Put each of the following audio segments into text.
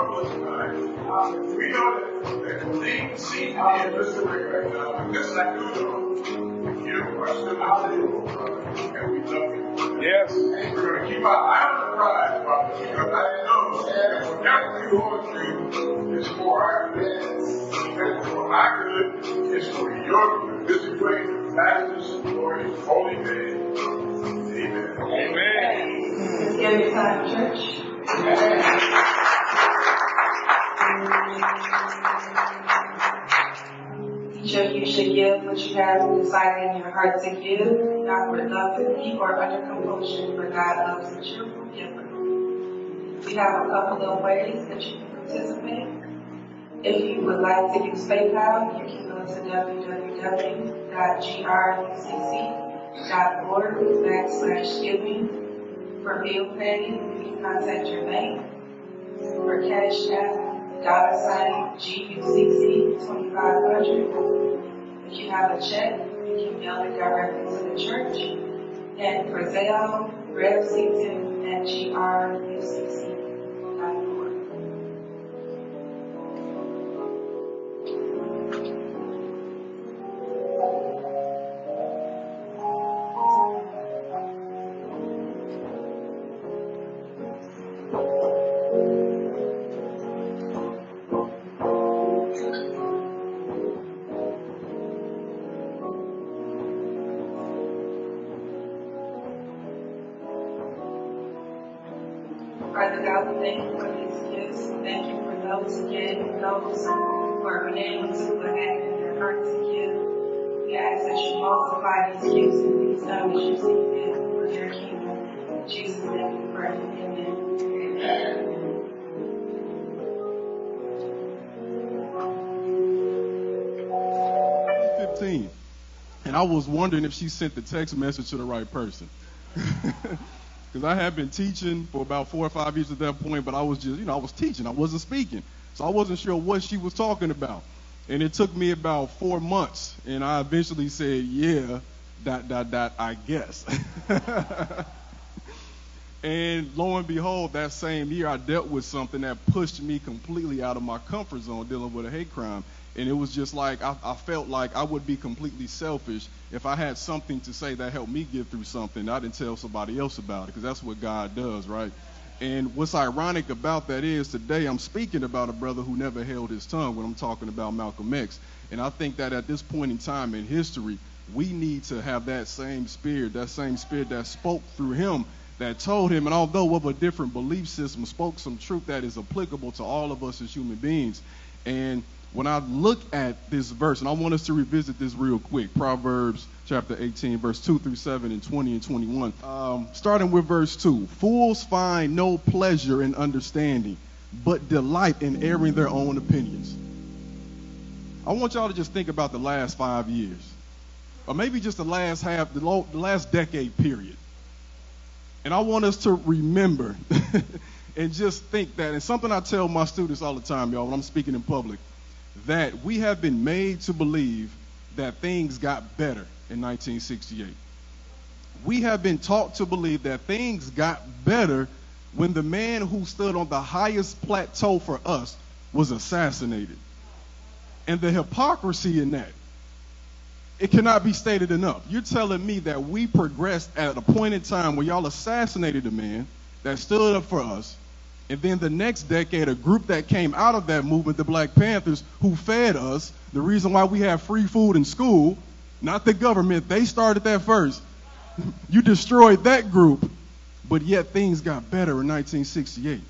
trouble tonight. We know that the things seem to be in this way right now, and this I do know. You are still out, and we love you. Yes. And we're going to keep our eye on the prize, Father, because I know that whatever we go through is for our good. It's for our good. It's for your good. This is great. Master's glory, holy name. Amen. Amen. Let's give it time, church. Each of you should give what you have decided in your heart to give, not reluctantly or under compulsion, for God loves a cheerful giver. We have a couple of ways that you can participate. If you would like to use PayPal, you can go to www.grucc.org/giving. For bill pay, you can contact your bank. For Cash App, $GUCC 2500. If you have a check, you can mail it directly to the church. And for Zelle, revseaton@grucc.org. Father God, we thank you for these gifts. Thank you for those who gave, those who are unable to but have in their heart to give. We ask that you multiply these gifts and these as you see fit for your kingdom. In Jesus' name we pray. Amen. Amen. 15. And I was wondering if she sent the text message to the right person. Because I had been teaching for about 4 or 5 years at that point, but I was just, I was teaching. I wasn't speaking. So I wasn't sure what she was talking about. And it took me about 4 months. And I eventually said, yeah, I guess. And lo and behold, that same year, I dealt with something that pushed me completely out of my comfort zone dealing with a hate crime. And it was just like, I felt like I would be completely selfish if I had something to say that helped me get through something. I didn't tell somebody else about it, because that's what God does, right? And what's ironic about that is today I'm speaking about a brother who never held his tongue when I'm talking about Malcolm X. And I think that at this point in time in history, we need to have that same spirit that spoke through him, that told him, and although of a different belief system, spoke some truth that is applicable to all of us as human beings. And when I look at this verse, and I want us to revisit this real quick, Proverbs chapter 18, verse 2 through 7 and 20 and 21. Starting with verse 2. Fools find no pleasure in understanding, but delight in airing their own opinions. I want y'all to just think about the last 5 years, or maybe just the last last decade period. And I want us to remember and just think that, and something I tell my students all the time, y'all, when I'm speaking in public, that we have been made to believe that things got better in 1968. We have been taught to believe that things got better when the man who stood on the highest plateau for us was assassinated. And the hypocrisy in that, it cannot be stated enough. You're telling me that we progressed at a point in time where y'all assassinated a man that stood up for us, and then the next decade, a group that came out of that movement, the Black Panthers, who fed us, the reason why we have free food in school, not the government, they started that first. You destroyed that group, but yet things got better in 1968.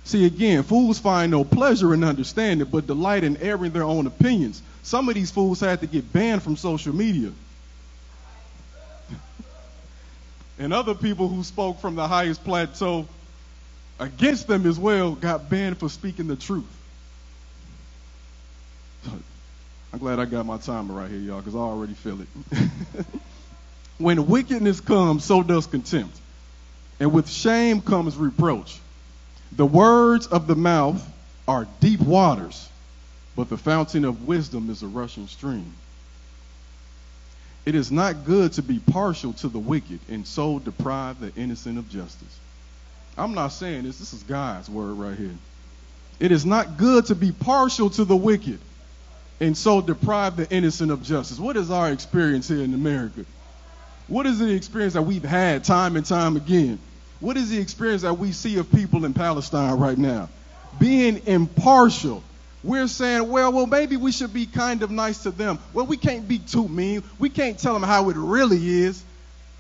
See, again, fools find no pleasure in understanding, but delight in airing their own opinions. Some of these fools had to get banned from social media. And other people who spoke from the highest plateau against them as well got banned for speaking the truth. I'm glad I got my timer right here, y'all, because I already feel it. When wickedness comes, so does contempt. And with shame comes reproach. The words of the mouth are deep waters, but the fountain of wisdom is a rushing stream. It is not good to be partial to the wicked and so deprive the innocent of justice. I'm not saying this. This is God's word right here. It is not good to be partial to the wicked and so deprive the innocent of justice. What is our experience here in America? What is the experience that we've had time and time again? What is the experience that we see of people in Palestine right now? Being impartial. We're saying, well, maybe we should be kind of nice to them. Well, we can't be too mean. We can't tell them how it really is.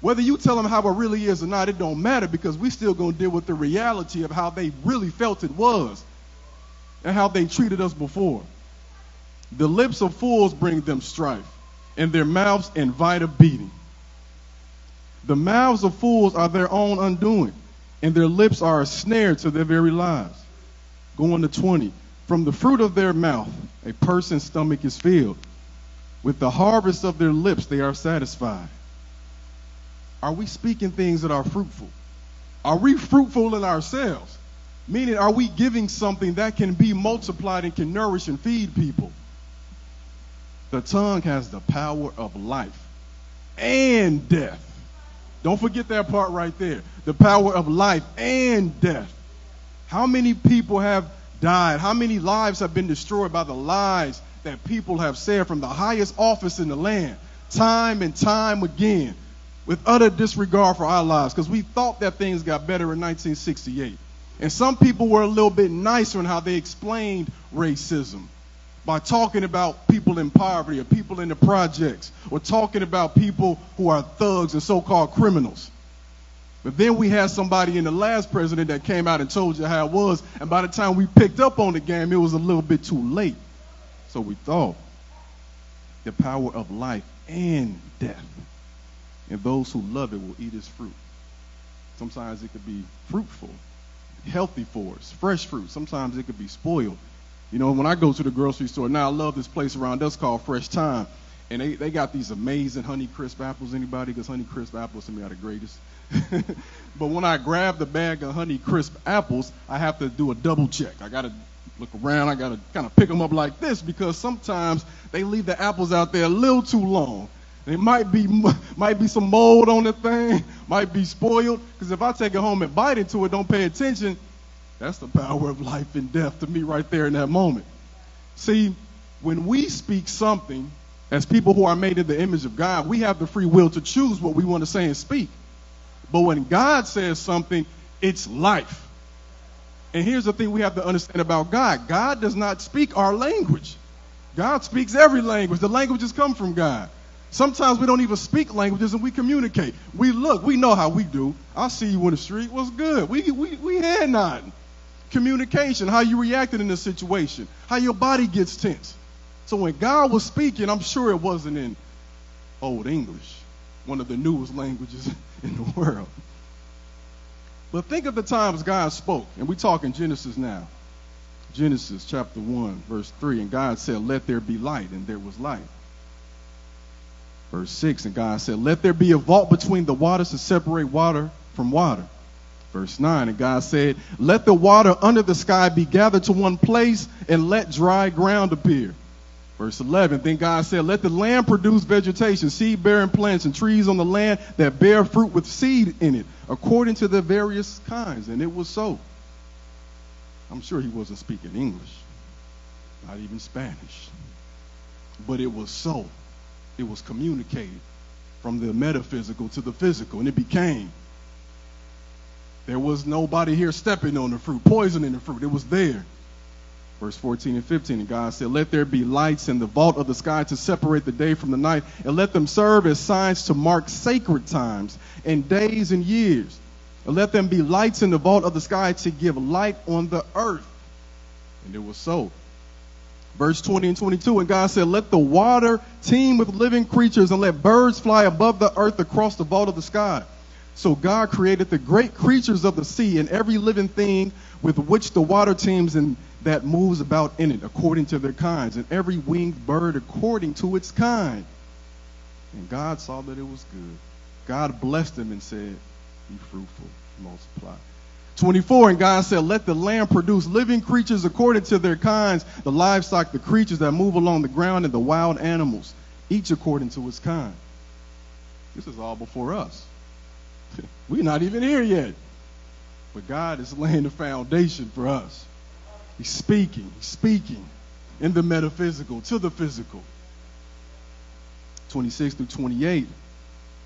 Whether you tell them how it really is or not, it don't matter, because we still going to deal with the reality of how they really felt it was and how they treated us before. The lips of fools bring them strife, and their mouths invite a beating. The mouths of fools are their own undoing, and their lips are a snare to their very lives. Going to 20. From the fruit of their mouth, a person's stomach is filled. With the harvest of their lips, they are satisfied. Are we speaking things that are fruitful? Are we fruitful in ourselves? Meaning, are we giving something that can be multiplied and can nourish and feed people? The tongue has the power of life and death. Don't forget that part right there. The power of life and death. How many people have died? How many lives have been destroyed by the lies that people have said from the highest office in the land, time and time again, with utter disregard for our lives, because we thought that things got better in 1968. And some people were a little bit nicer in how they explained racism, by talking about people in poverty or people in the projects, or talking about people who are thugs and so-called criminals. But then we had somebody in the last president that came out and told you how it was, and by the time we picked up on the game, it was a little bit too late. So we thought. The power of life and death. And those who love it will eat its fruit. Sometimes it could be fruitful, healthy for us, fresh fruit. Sometimes it could be spoiled. You know, when I go to the grocery store, now I love this place around us called Fresh Time. And they got these amazing Honey Crisp apples. Anybody? Because Honey Crisp apples to me are the greatest. But when I grab the bag of Honey Crisp apples, I have to do a double check. I got to look around. I got to kind of pick them up like this, because sometimes they leave the apples out there a little too long. It might be some mold on the thing, might be spoiled. Because if I take it home and bite into it, don't pay attention, that's the power of life and death to me right there in that moment. See, when we speak something, as people who are made in the image of God, we have the free will to choose what we want to say and speak. But when God says something, it's life. And here's the thing we have to understand about God. God does not speak our language. God speaks every language. The languages come from God. Sometimes we don't even speak languages and we communicate. We know how we do. I see you in the street. What's good? We head nodding. Communication, how you reacted in a situation, how your body gets tense. So when God was speaking, I'm sure it wasn't in Old English, one of the newest languages in the world. But think of the times God spoke, and we talk in Genesis now. Genesis chapter 1, verse 3, and God said, let there be light, and there was light. Verse 6, and God said, let there be a vault between the waters to separate water from water. Verse 9, and God said, let the water under the sky be gathered to one place, and let dry ground appear. Verse 11, then God said, let the land produce vegetation, seed-bearing plants, and trees on the land that bear fruit with seed in it, according to their various kinds. And it was so. I'm sure he wasn't speaking English, not even Spanish. But it was so. It was communicated from the metaphysical to the physical, and it became. There was nobody here stepping on the fruit, poisoning the fruit. It was there. Verse 14 and 15, and God said, let there be lights in the vault of the sky to separate the day from the night, and let them serve as signs to mark sacred times and days and years. And let them be lights in the vault of the sky to give light on the earth. And it was so. Verse 20 and 22, and God said, let the water teem with living creatures, and let birds fly above the earth across the vault of the sky. So God created the great creatures of the sea and every living thing with which the water teems and that moves about in it, according to their kinds, and every winged bird according to its kind. And God saw that it was good. God blessed them and said, be fruitful, multiply. 24, and God said, let the land produce living creatures according to their kinds, the livestock, the creatures that move along the ground, and the wild animals, each according to its kind. This is all before us. We're not even here yet. But God is laying the foundation for us. He's speaking in the metaphysical to the physical. 26 through 28,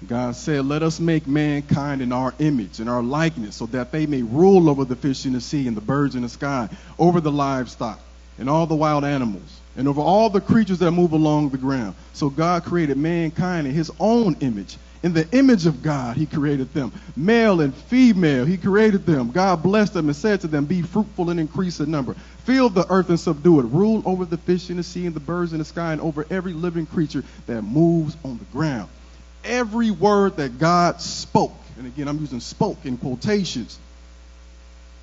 God said, let us make mankind in our image, in our likeness, so that they may rule over the fish in the sea and the birds in the sky, over the livestock and all the wild animals, and over all the creatures that move along the ground. So God created mankind in his own image. In the image of God, he created them. Male and female, he created them. God blessed them and said to them, be fruitful and increase in number. Fill the earth and subdue it. Rule over the fish in the sea and the birds in the sky and over every living creature that moves on the ground. Every word that God spoke, and again, I'm using spoke in quotations,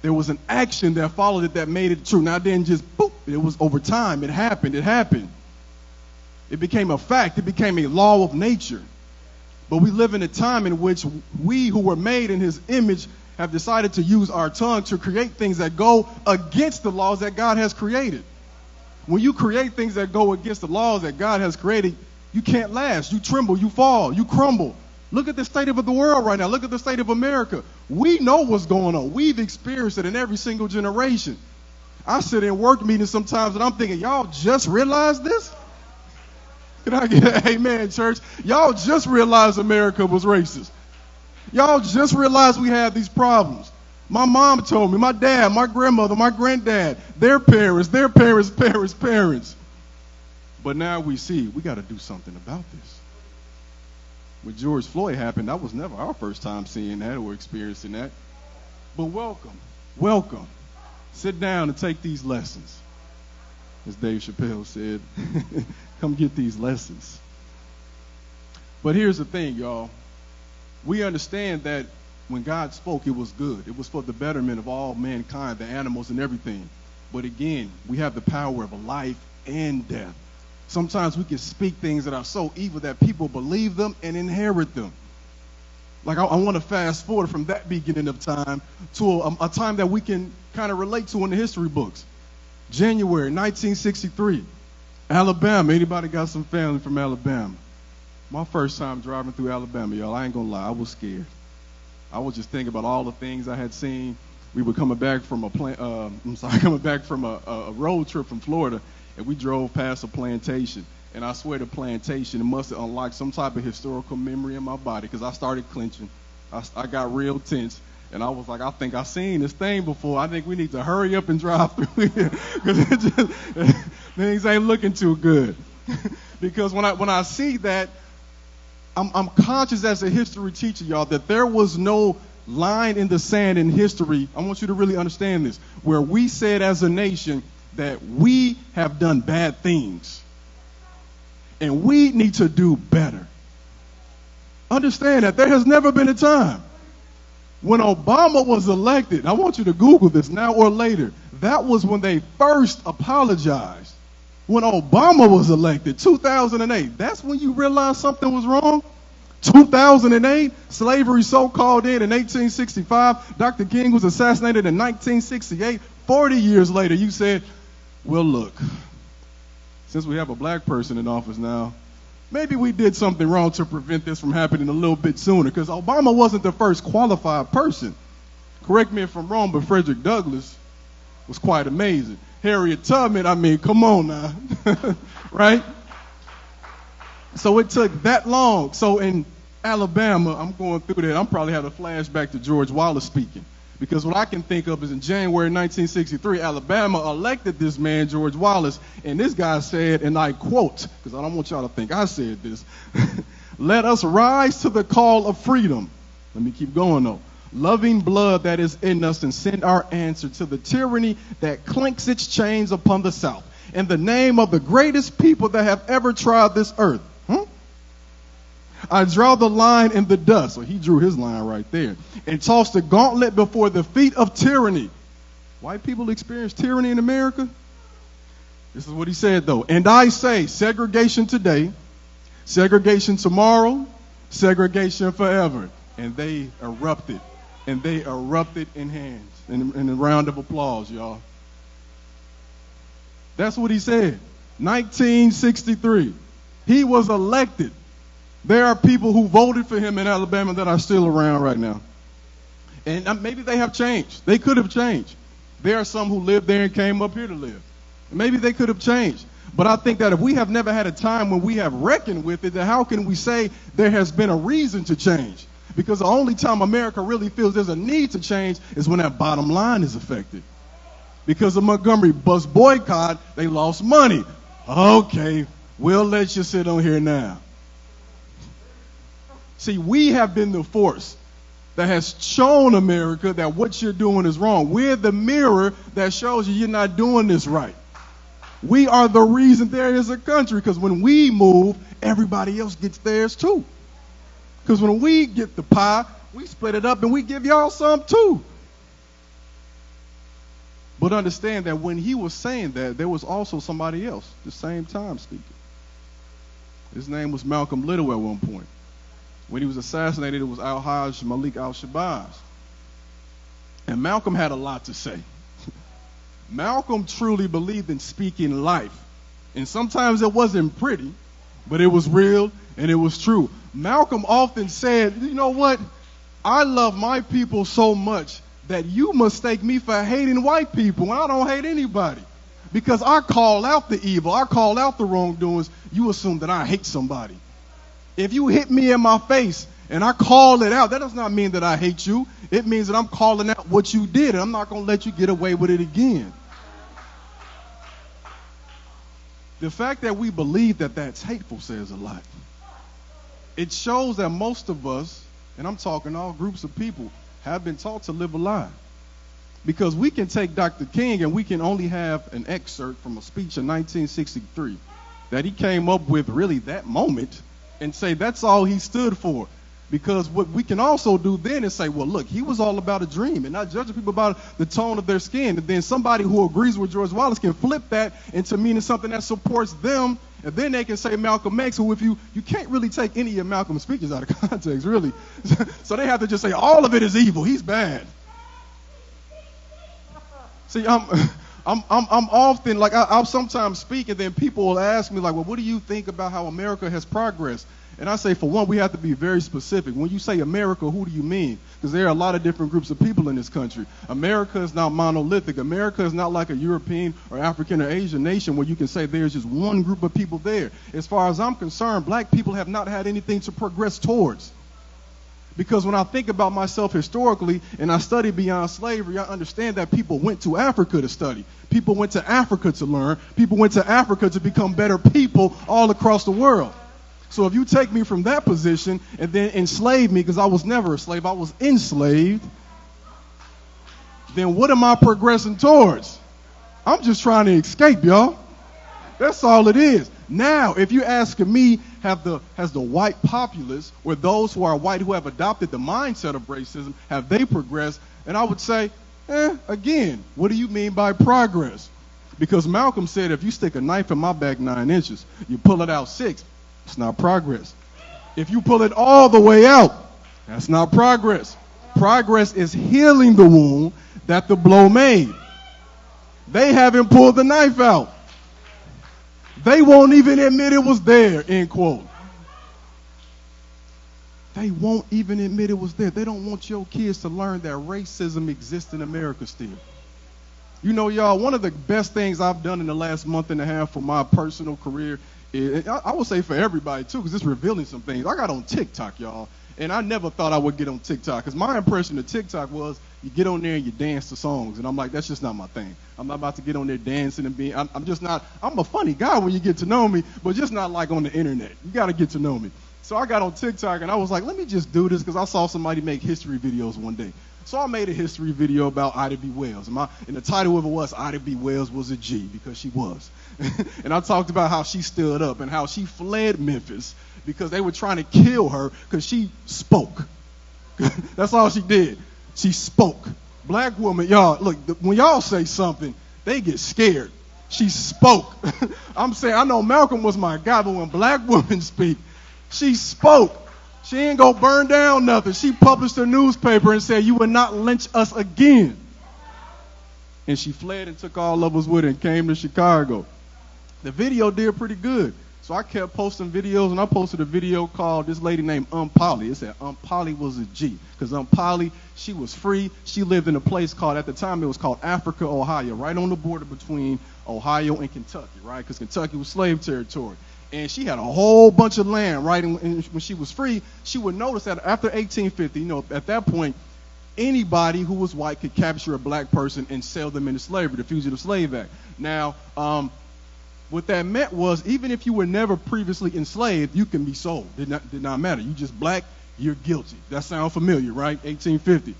there was an action that followed it that made it true. Now, it didn't just boop. It was over time. It happened. It became a fact. It became a law of nature. But we live in a time in which we who were made in his image have decided to use our tongue to create things that go against the laws that God has created. When you create things that go against the laws that God has created, you can't last. You tremble, you fall, you crumble. Look at the state of the world right now. Look at the state of America. We know what's going on. We've experienced it in every single generation. I sit in work meetings sometimes and I'm thinking, y'all just realized this? Can I get an amen, church? Y'all just realized America was racist. Y'all just realized we had these problems. My mom told me, my dad, my grandmother, my granddad, their parents. But now we see we got to do something about this. When George Floyd happened, that was never our first time seeing that or experiencing that. But welcome. Sit down and take these lessons. As Dave Chappelle said, come get these lessons. But here's the thing, y'all. We understand that when God spoke, it was good. It was for the betterment of all mankind, the animals and everything. But again, we have the power of life and death. Sometimes we can speak things that are so evil that people believe them and inherit them. Like I want to fast forward from that beginning of time to a time that we can kind of relate to in the history books. January 1963, Alabama. Anybody got some family from Alabama? My first time driving through Alabama, y'all, I ain't gonna lie, I was scared. I was just thinking about all the things I had seen. We were coming back from a road trip from Florida, and we drove past a plantation. And I swear the plantation, it must have unlocked some type of historical memory in my body, because I started clenching. I got real tense. And I was like, I think I've seen this thing before. I think we need to hurry up and drive through here, because things ain't looking too good. Because when I see that, I'm conscious as a history teacher, y'all, that there was no line in the sand in history. I want you to really understand this, where we said as a nation that we have done bad things and we need to do better. Understand that there has never been a time when Obama was elected. I want you to Google this now or later. That was when they first apologized. When Obama was elected, 2008. That's when you realized something was wrong. 2008, slavery so-called in 1865. Dr. King was assassinated in 1968. 40 years later, you said, well, look, since we have a black person in office now, maybe we did something wrong to prevent this from happening a little bit sooner, because Obama wasn't the first qualified person. Correct me if I'm wrong, but Frederick Douglass was quite amazing. Harriet Tubman, I mean, come on now, right? So it took that long. So in Alabama, I'm going through that. I'm probably having a flashback to George Wallace speaking, because what I can think of is in January 1963, Alabama elected this man, George Wallace, and this guy said, and I quote, because I don't want y'all to think I said this, let us rise to the call of freedom. Let me keep going though. Loving blood that is in us, and send our answer to the tyranny that clinks its chains upon the South. In the name of the greatest people that have ever trod this earth. I draw the line in the dust. So he drew his line right there. And tossed the gauntlet before the feet of tyranny. White people experience tyranny in America? This is what he said though. And I say, segregation today, segregation tomorrow, segregation forever. And they erupted. And they erupted in hands. In a round of applause, y'all. That's what he said. 1963. He was elected. There are people who voted for him in Alabama that are still around right now. And maybe they have changed. They could have changed. There are some who lived there and came up here to live. Maybe they could have changed. But I think that if we have never had a time when we have reckoned with it, then how can we say there has been a reason to change? Because the only time America really feels there's a need to change is when that bottom line is affected. Because of Montgomery bus boycott, they lost money. Okay, we'll let you sit on here now. See, we have been the force that has shown America that what you're doing is wrong. We're the mirror that shows you're not doing this right. We are the reason there is a country, because when we move, everybody else gets theirs too. Because when we get the pie, we split it up and we give y'all some too. But understand that when he was saying that, there was also somebody else at the same time speaking. His name was Malcolm Little at one point. When he was assassinated, it was Al-Hajj Malik al-Shabazz. And Malcolm had a lot to say. Malcolm truly believed in speaking life. And sometimes it wasn't pretty, but it was real and it was true. Malcolm often said, you know what? I love my people so much that you mistake me for hating white people, and I don't hate anybody. Because I call out the evil, I call out the wrongdoings, you assume that I hate somebody. If you hit me in my face and I call it out, that does not mean that I hate you. It means that I'm calling out what you did, and I'm not going to let you get away with it again. The fact that we believe that that's hateful says a lot. It shows that most of us, and I'm talking all groups of people, have been taught to live a lie. Because we can take Dr. King and we can only have an excerpt from a speech in 1963 that he came up with really that moment and say that's all he stood for. Because what we can also do then is say, well, look, he was all about a dream and not judging people about the tone of their skin. And then somebody who agrees with George Wallace can flip that into meaning something that supports them. And then they can say Malcolm X, who if you can't really take any of Malcolm's speeches out of context, really. So they have to just say all of it is evil. He's bad. See, I'm often, like, I'll sometimes speak and then people will ask me, like, well, what do you think about how America has progressed? And I say, for one, we have to be very specific. When you say America, who do you mean? Because there are a lot of different groups of people in this country. America is not monolithic. America is not like a European or African or Asian nation where you can say there's just one group of people there. As far as I'm concerned, black people have not had anything to progress towards. Because when I think about myself historically and I study beyond slavery, I understand that people went to Africa to study. People went to Africa to learn. People went to Africa to become better people all across the world. So if you take me from that position and then enslave me, because I was never a slave, I was enslaved, then what am I progressing towards? I'm just trying to escape, y'all. That's all it is. Now, if you ask me, has the white populace, or those who are white who have adopted the mindset of racism, have they progressed? And I would say, again, what do you mean by progress? Because Malcolm said, if you stick a knife in my back 9 inches, you pull it out 6, it's not progress. If you pull it all the way out, that's not progress. Progress is healing the wound that the blow made. They haven't pulled the knife out. They won't even admit it was there, end quote. They won't even admit it was there. They don't want your kids to learn that racism exists in America still. You know, y'all, one of the best things I've done in the last month and a half for my personal career is, I would say for everybody too, because it's revealing some things. I got on TikTok, y'all, and I never thought I would get on TikTok, because my impression of TikTok was you get on there and you dance to songs, and I'm like, that's just not my thing. I'm not about to get on there dancing and being, I'm just not, I'm a funny guy when you get to know me, but just not like on the internet. You got to get to know me. So I got on TikTok and I was like, let me just do this, because I saw somebody make history videos one day. So I made a history video about Ida B. Wells. And the title of it was Ida B. Wells was a G, because she was. And I talked about how she stood up and how she fled Memphis because they were trying to kill her because she spoke. That's all she did. She spoke. Black woman, y'all, look, when y'all say something, they get scared. She spoke. I'm saying, I know Malcolm was my guy, but when black women speak, she spoke. She ain't gonna burn down nothing. She published a newspaper and said, you will not lynch us again. And she fled and took all of us with her and came to Chicago. The video did pretty good. So I kept posting videos, and I posted a video called this lady named Polly. It said Polly was a G, because Polly, she was free. She lived in a place called, at the time, it was called Africa, Ohio, right on the border between Ohio and Kentucky, right? Because Kentucky was slave territory. And she had a whole bunch of land, right? And when she was free, she would notice that after 1850, you know, at that point, anybody who was white could capture a black person and sell them into slavery, the Fugitive Slave Act. Now, what that meant was, even if you were never previously enslaved, you can be sold. Did not matter. You just black, you're guilty. That sounds familiar, right? 1850.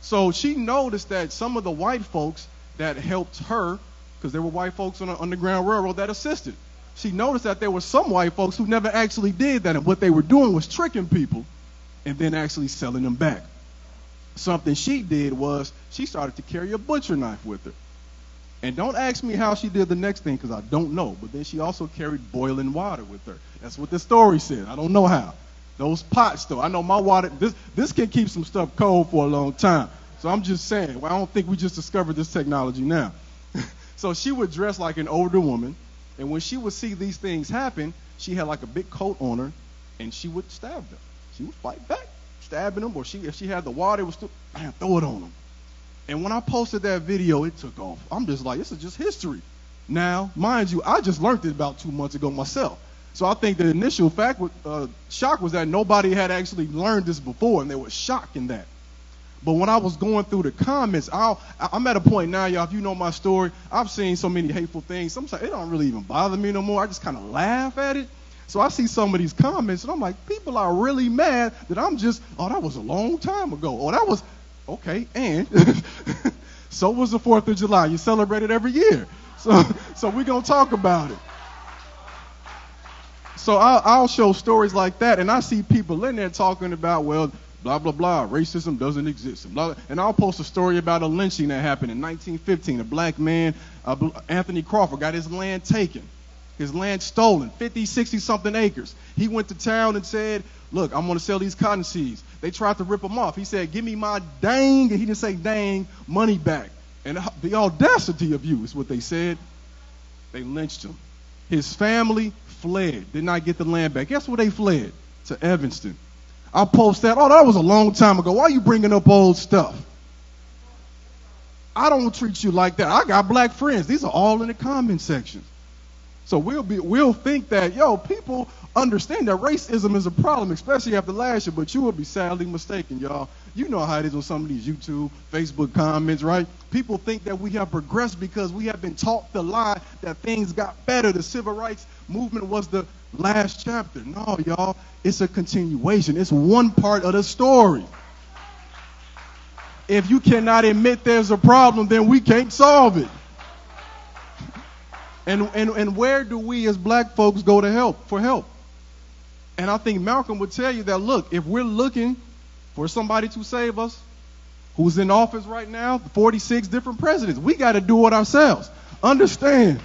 So she noticed that some of the white folks that helped her, because there were white folks on the Underground Railroad that assisted, she noticed that there were some white folks who never actually did that, and what they were doing was tricking people and then actually selling them back. Something she did was she started to carry a butcher knife with her. And don't ask me how she did the next thing, because I don't know. But then she also carried boiling water with her. That's what the story said. I don't know how. Those pots, though. I know my water, this can keep some stuff cold for a long time. So I'm just saying, well, I don't think we just discovered this technology now. So she would dress like an older woman. And when she would see these things happen, she had like a big coat on her, and she would stab them. She would fight back, stabbing them. Or if she had the water, it was still, bam, throw it on them. And when I posted that video, it took off. I'm just like, this is just history. Now, mind you, I just learned it about 2 months ago myself. So I think the initial shock was that nobody had actually learned this before, and they were shocked in that. But when I was going through the comments, I'm at a point now, y'all, if you know my story, I've seen so many hateful things. Sometimes it don't really even bother me no more. I just kind of laugh at it. So I see some of these comments, and I'm like, people are really mad that I'm just, oh, that was a long time ago. Oh, that was, okay, and so was the 4th of July. You celebrate it every year. So we're going to talk about it. So I'll show stories like that, and I see people in there talking about, well, blah, blah, blah, racism doesn't exist. And I'll post a story about a lynching that happened in 1915. A black man, Anthony Crawford, got his land taken, his land stolen, 50, 60-something acres. He went to town and said, look, I'm going to sell these cotton seeds. They tried to rip him off. He said, give me my dang, and he didn't say dang, money back. And the audacity of you is what they said. They lynched him. His family fled, did not get the land back. Guess where they fled? To Evanston. I'll post that. Oh, that was a long time ago. Why are you bringing up old stuff? I don't treat you like that. I got black friends. These are all in the comment section. So we'll think that, yo, people understand that racism is a problem, especially after last year, but you will be sadly mistaken, y'all. You know how it is on some of these YouTube, Facebook comments, right? People think that we have progressed because we have been taught the lie that things got better. The civil rights movement was the last chapter. No, y'all, it's a continuation. It's one part of the story. If you cannot admit there's a problem, then we can't solve it. And where do we as black folks go for help? And I think Malcolm would tell you that, look, if we're looking for somebody to save us, who's in office right now, 46 different presidents, we got to do it ourselves. Understand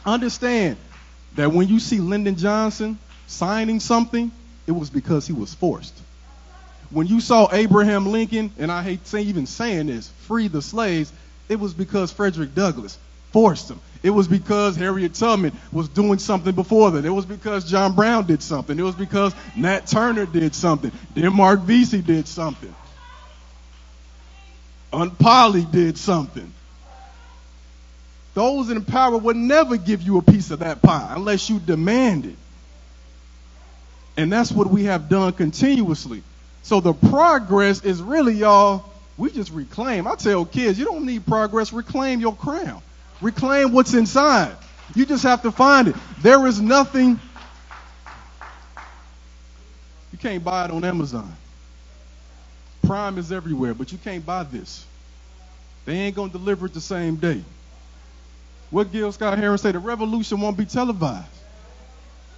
that when you see Lyndon Johnson signing something, it was because he was forced. When you saw Abraham Lincoln, and I hate even saying this, free the slaves, it was because Frederick Douglass forced him. It was because Harriet Tubman was doing something before that. It was because John Brown did something. It was because Nat Turner did something. Then Mark Vesey did something. Aunt Polly did something. Those in power would never give you a piece of that pie unless you demand it. And that's what we have done continuously. So the progress is really, y'all, we just reclaim. I tell kids, you don't need progress. Reclaim your crown. Reclaim what's inside. You just have to find it. There is nothing. You can't buy it on Amazon. Prime is everywhere, but you can't buy this. They ain't going to deliver it the same day. What Gil Scott-Heron say? The revolution won't be televised.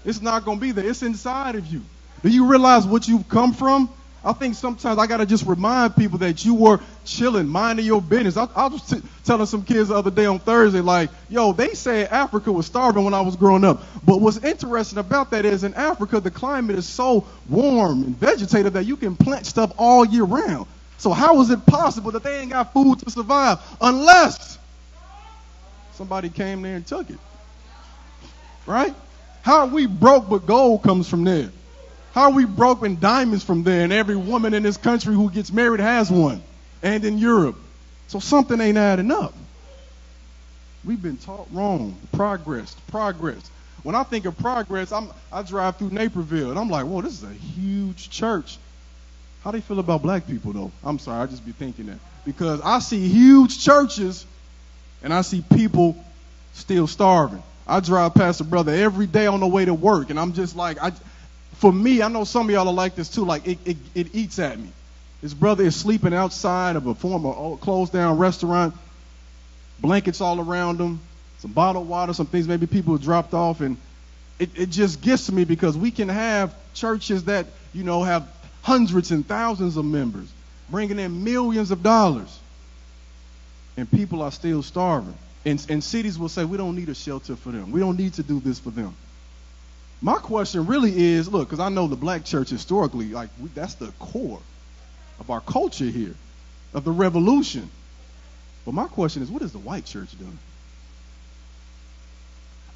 It's not going to be there. It's inside of you. Do you realize what you've come from? I think sometimes I got to just remind people that you were chilling, minding your business. I was telling some kids the other day on Thursday, like, yo, they said Africa was starving when I was growing up. But what's interesting about that is in Africa, the climate is so warm and vegetative that you can plant stuff all year round. So how is it possible that they ain't got food to survive unless somebody came there and took it? Right? How are we broke but gold comes from there? How are we broke and diamonds from there? And every woman in this country who gets married has one. And in Europe. So something ain't adding up. We've been taught wrong. Progress. When I think of progress, I drive through Naperville, and I'm like, whoa, this is a huge church. How do you feel about black people, though? I'm sorry, I just be thinking that. Because I see huge churches, and I see people still starving. I drive past a brother every day on the way to work, and I'm just like, for me, I know some of y'all are like this too, like it eats at me. His brother is sleeping outside of a former closed-down restaurant, blankets all around him, some bottled water, some things maybe people have dropped off, and it just gets to me because we can have churches that, you know, have hundreds and thousands of members, bringing in millions of dollars, and people are still starving. And cities will say, we don't need a shelter for them. We don't need to do this for them. My question really is, look, because I know the black church historically, like that's the core of our culture here, of the revolution. But my question is, what is the white church doing?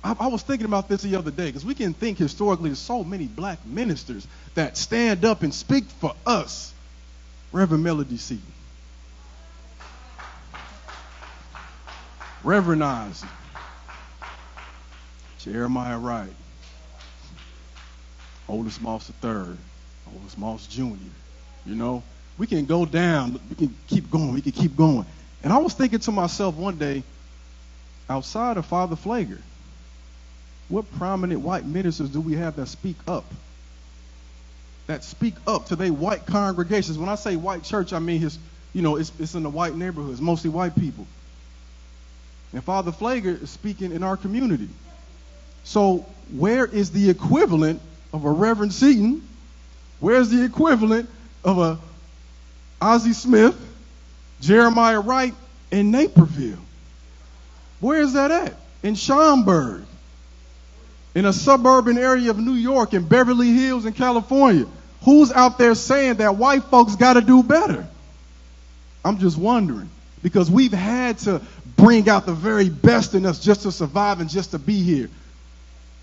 I was thinking about this the other day, because we can think historically there's so many black ministers that stand up and speak for us. Reverend Melody Seaton, Reverend Ozzie, Jeremiah Wright, Otis Moss III, Otis Moss Jr., you know. We can go down, we can keep going, And I was thinking to myself one day, outside of Father Flager, what prominent white ministers do we have that speak up? That speak up to their white congregations. When I say white church, I mean it's in the white neighborhoods, mostly white people. And Father Flager is speaking in our community. So where is the equivalent of a Reverend Seaton? Where's the equivalent of a Ozzie Smith, Jeremiah Wright in Naperville? Where is that at? In Schaumburg, in a suburban area of New York, in Beverly Hills in California. Who's out there saying that white folks got to do better? I'm just wondering, because we've had to bring out the very best in us just to survive and just to be here.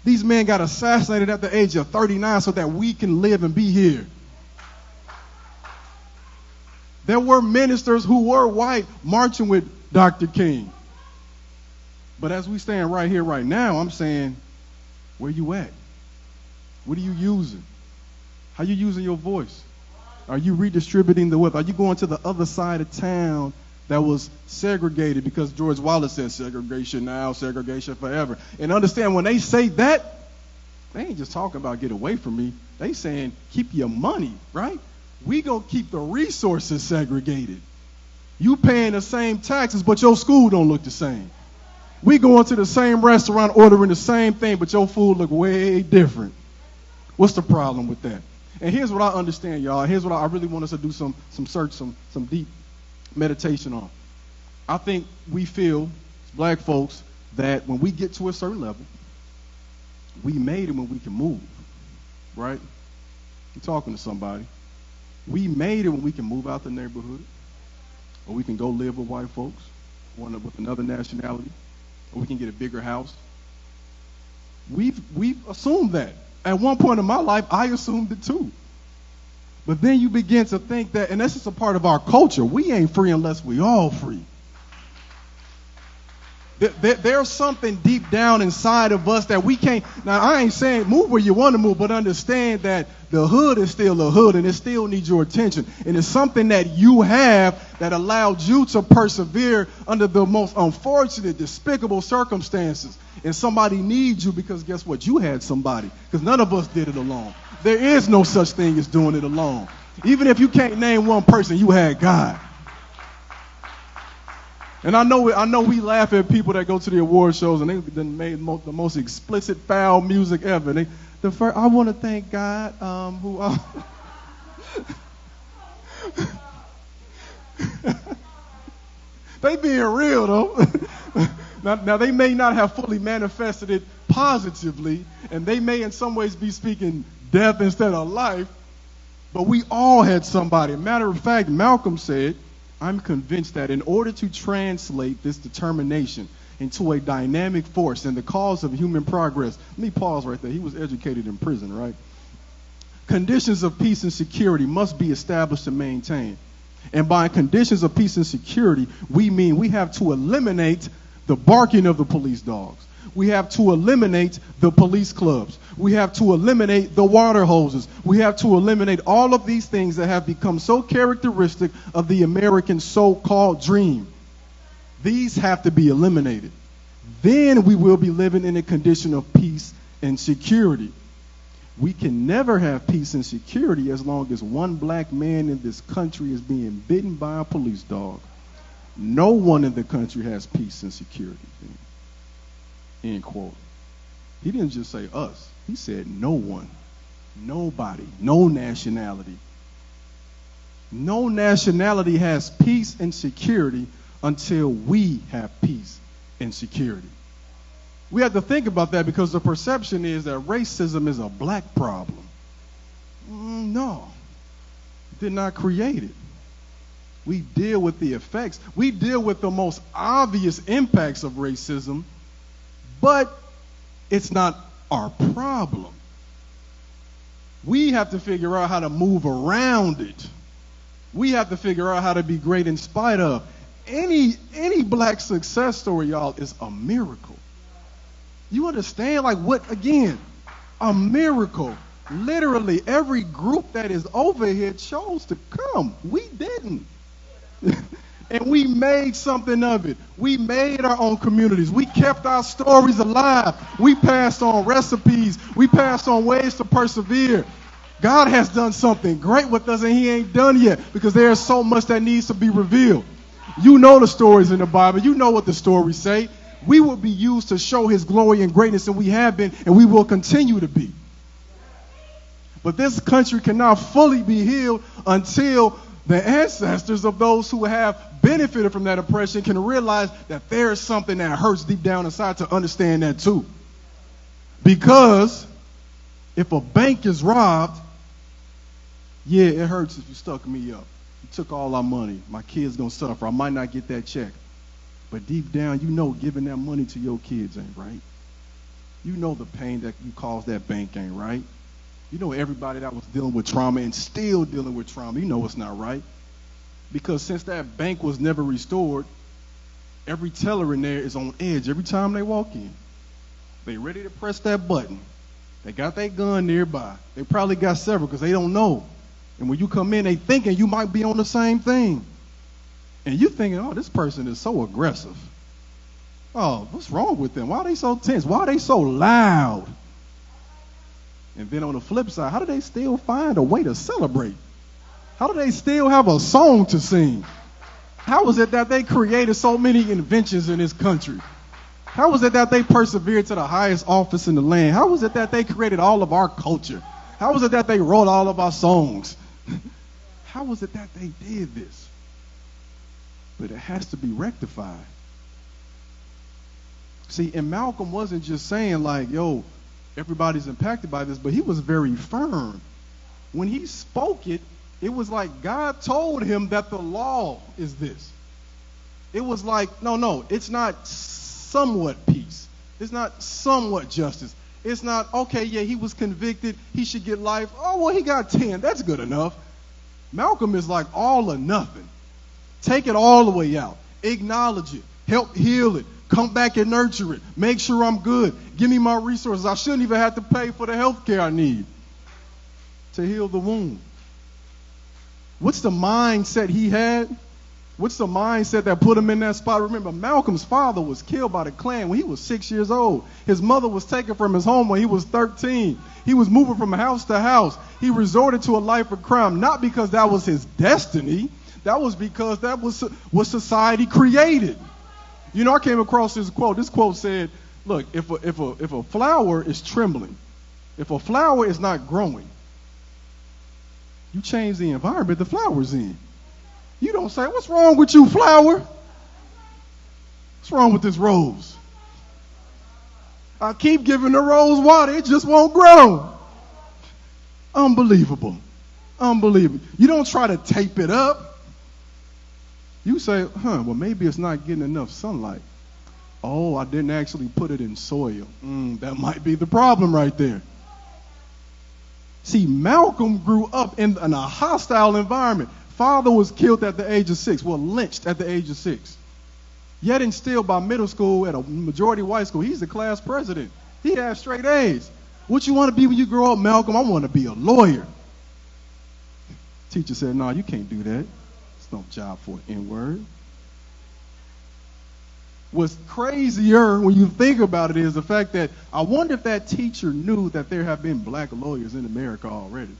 These men got assassinated at the age of 39 so that we can live and be here. There were ministers who were white marching with Dr. King. But as we stand right here, right now, I'm saying, where you at? What are you using? How you using your voice? Are you redistributing the wealth? Are you going to the other side of town that was segregated? Because George Wallace said segregation now, segregation forever. And understand, when they say that, they ain't just talking about get away from me. They saying keep your money, right? We gonna keep the resources segregated. You paying the same taxes, but your school don't look the same. We going to the same restaurant ordering the same thing, but your food look way different. What's the problem with that? And here's what I understand, y'all. Here's what I really want us to do some search, some deep meditation on. I think we feel, as black folks, that when we get to a certain level, we made it when we can move, right? I'm talking to somebody. We made it when we can move out the neighborhood, or we can go live with white folks, or with another nationality, or we can get a bigger house. We've assumed that. At one point in my life, I assumed it too. But then you begin to think that, and that's just a part of our culture, we ain't free unless we all free. There's something deep down inside of us that we can't. Now, I ain't saying move where you want to move, but understand that the hood is still a hood and it still needs your attention. And it's something that you have that allowed you to persevere under the most unfortunate, despicable circumstances. And somebody needs you because guess what? You had somebody. Because none of us did it alone. There is no such thing as doing it alone. Even if you can't name one person, you had God. And I know we laugh at people that go to the award shows and they've been made the most explicit foul music ever. I want to thank God they being real though. Now they may not have fully manifested it positively, and they may in some ways be speaking death instead of life, but we all had somebody. Matter of fact, Malcolm said, I'm convinced that in order to translate this determination into a dynamic force and the cause of human progress. Let me pause right there. He was educated in prison, right? Conditions of peace and security must be established and maintained. And by conditions of peace and security, we mean we have to eliminate the barking of the police dogs. We have to eliminate the police clubs. We have to eliminate the water hoses. We have to eliminate all of these things that have become so characteristic of the American so-called dream. These have to be eliminated. Then we will be living in a condition of peace and security. We can never have peace and security as long as one black man in this country is being bitten by a police dog. No one in the country has peace and security. End quote. He didn't just say us. He said no one, nobody, no nationality. No nationality has peace and security until we have peace and security. We have to think about that because the perception is that racism is a black problem. No, did not create it. We deal with the effects. We deal with the most obvious impacts of racism, but it's not our problem. We have to figure out how to move around it. We have to figure out how to be great in spite of. Any black success story, y'all, is a miracle. You understand? Like what, again, a miracle. Literally, every group that is over here chose to come. We didn't. And we made something of it. We made our own communities. We kept our stories alive. We passed on recipes. We passed on ways to persevere. God has done something great with us, and he ain't done yet because there's so much that needs to be revealed. You know the stories in the Bible. You know what the stories say. We will be used to show his glory and greatness, and we have been, and we will continue to be. But this country cannot fully be healed until the ancestors of those who have benefited from that oppression can realize that there is something that hurts deep down inside to understand that too. Because if a bank is robbed, yeah, it hurts if you stuck me up. You took all our money. My kid's going to suffer. I might not get that check. But deep down, you know giving that money to your kids ain't right. You know the pain that you caused that bank ain't right. You know everybody that was dealing with trauma and still dealing with trauma, you know it's not right. Because since that bank was never restored, every teller in there is on edge every time they walk in. They ready to press that button. They got their gun nearby. They probably got several because they don't know. And when you come in, they thinking you might be on the same thing. And you thinking, oh, this person is so aggressive. Oh, what's wrong with them? Why are they so tense? Why are they so loud? And then on the flip side, how do they still find a way to celebrate? How do they still have a song to sing? How is it that they created so many inventions in this country? How is it that they persevered to the highest office in the land? How is it that they created all of our culture? How is it that they wrote all of our songs? How is it that they did this? But it has to be rectified. See, and Malcolm wasn't just saying like, yo, everybody's impacted by this, but he was very firm. When he spoke it, it was like God told him that the law is this. It was like, no, it's not somewhat peace. It's not somewhat justice. It's not, okay, yeah, he was convicted, he should get life. Oh, well, he got 10. That's good enough. Malcolm is like all or nothing. Take it all the way out. Acknowledge it. Help heal it. Come back and nurture it. Make sure I'm good. Give me my resources. I shouldn't even have to pay for the health care I need to heal the wound. What's the mindset he had? What's the mindset that put him in that spot? Remember, Malcolm's father was killed by the Klan when he was 6 years old. His mother was taken from his home when he was 13. He was moving from house to house. He resorted to a life of crime, not because that was his destiny. That was because that was what society created. You know, I came across this quote. This quote said, look, if a flower is trembling, if a flower is not growing, you change the environment the flower's in. You don't say, what's wrong with you, flower? What's wrong with this rose? I keep giving the rose water. It just won't grow. Unbelievable. Unbelievable. You don't try to tape it up. You say, well, maybe it's not getting enough sunlight. Oh, I didn't actually put it in soil. That might be the problem right there. See, Malcolm grew up in a hostile environment. Father was killed at the age of 6, lynched at the age of 6. Yet and still by middle school at a majority white school, he's the class president. He has straight A's. What you want to be when you grow up, Malcolm? I want to be a lawyer. Teacher said, no, you can't do that. It's no job for an N-word. What's crazier when you think about it is the fact that I wonder if that teacher knew that there have been black lawyers in America already.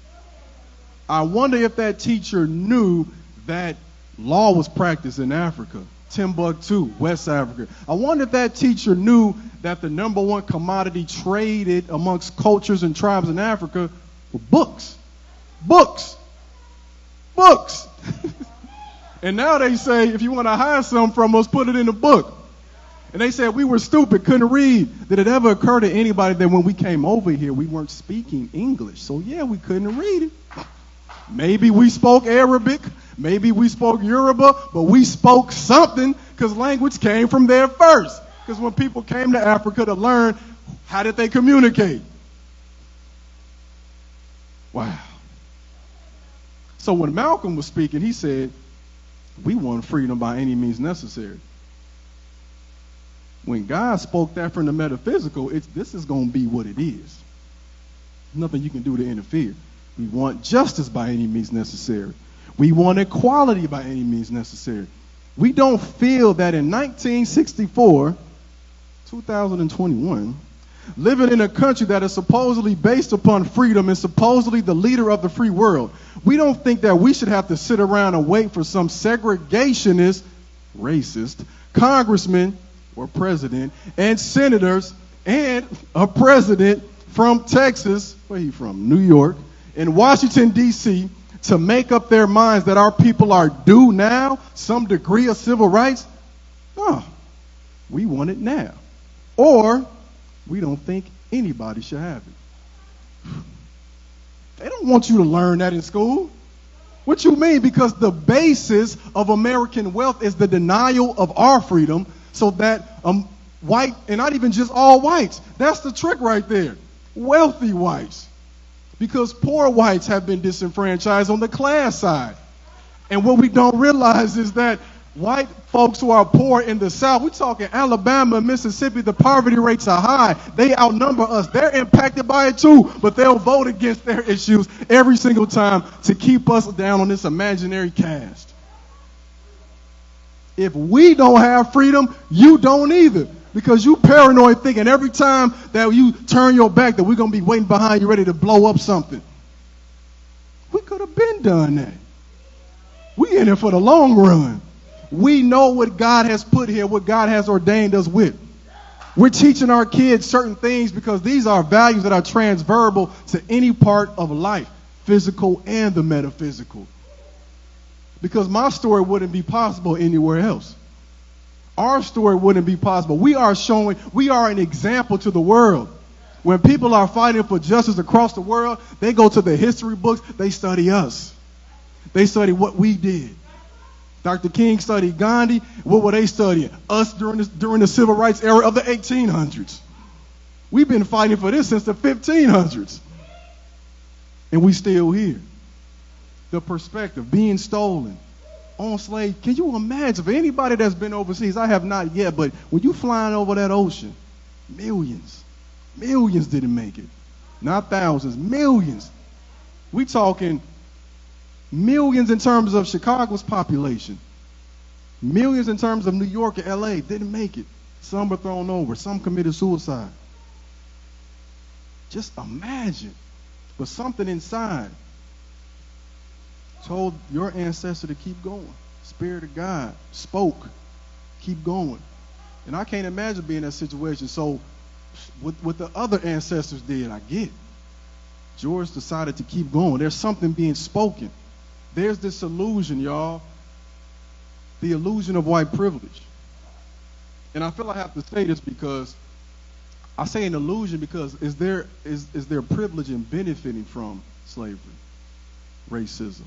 I wonder if that teacher knew that law was practiced in Africa, Timbuktu, West Africa. I wonder if that teacher knew that the number one commodity traded amongst cultures and tribes in Africa were books. Books. Books. And now they say, if you want to hide something from us, put it in a book. And they said we were stupid, couldn't read. Did it ever occur to anybody that when we came over here, we weren't speaking English? So yeah, we couldn't read it. Maybe we spoke Arabic, maybe we spoke Yoruba, but we spoke something because language came from there first. Because when people came to Africa to learn, how did they communicate? Wow. So when Malcolm was speaking, he said, we want freedom by any means necessary. When God spoke that from the metaphysical, this is going to be what it is. Nothing you can do to interfere. We want justice by any means necessary. We want equality by any means necessary. We don't feel that in 1964, 2021, living in a country that is supposedly based upon freedom and supposedly the leader of the free world, we don't think that we should have to sit around and wait for some segregationist, racist congressman or president and senators and a president from Texas, where he from? New York, in Washington, D.C., to make up their minds that our people are due now some degree of civil rights. No, we want it now. Or we don't think anybody should have it. They don't want you to learn that in school. What you mean? Because the basis of American wealth is the denial of our freedom so that white, and not even just all whites, that's the trick right there. Wealthy whites. Because poor whites have been disenfranchised on the class side. And what we don't realize is that white folks who are poor in the South, we're talking Alabama and Mississippi, the poverty rates are high. They outnumber us. They're impacted by it too, but they'll vote against their issues every single time to keep us down on this imaginary caste. If we don't have freedom, you don't either. Because you paranoid thinking every time that you turn your back that we're going to be waiting behind you ready to blow up something. We could have been done that. We in it for the long run. We know what God has put here, what God has ordained us with. We're teaching our kids certain things because these are values that are transferable to any part of life, physical and the metaphysical. Because my story wouldn't be possible anywhere else. Our story wouldn't be possible. We are an example to the world. When people are fighting for justice across the world, they go to the history books, they study us. They study what we did. Dr. King studied Gandhi. What were they studying? Us during the civil rights era of the 1800s. We've been fighting for this since the 1500s. And we still here. The perspective, being stolen. On slave, can you imagine, for anybody that's been overseas, I have not yet, but when you flying over that ocean, millions didn't make it. Not thousands, millions. We talking millions in terms of Chicago's population. Millions in terms of New York and LA didn't make it. Some were thrown over, some committed suicide. Just imagine. But something inside told your ancestor to keep going. Spirit of God spoke, keep going. And I can't imagine being in that situation. So what the other ancestors did, I get. George decided to keep going. There's something being spoken. There's this illusion, y'all. The illusion of white privilege. And I feel I have to say this because I say an illusion because is there privilege in benefiting from slavery, racism,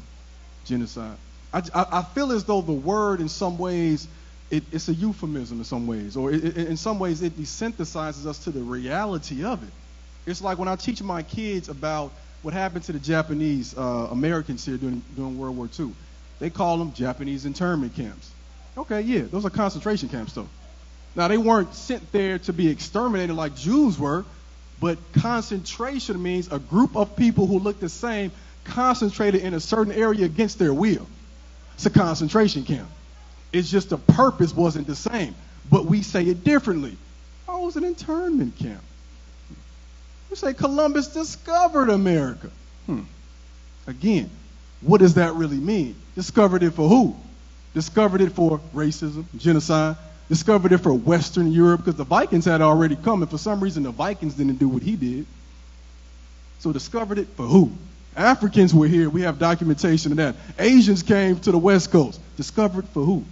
genocide? I feel as though the word in some ways it's a euphemism in some ways, or in some ways it desensitizes us to the reality of it. It's like when I teach my kids about what happened to the Japanese Americans here during World War II. They call them Japanese internment camps. Okay, yeah, those are concentration camps, though. Now, they weren't sent there to be exterminated like Jews were, but concentration means a group of people who look the same concentrated in a certain area against their will. It's a concentration camp. It's just the purpose wasn't the same, but we say it differently. Oh, it was an internment camp. We say Columbus discovered America. Again, what does that really mean? Discovered it for who? Discovered it for racism, genocide. Discovered it for Western Europe because the Vikings had already come, and for some reason the Vikings didn't do what he did. So discovered it for who? Africans were here. We have documentation of that. Asians came to the West Coast. Discovered for who?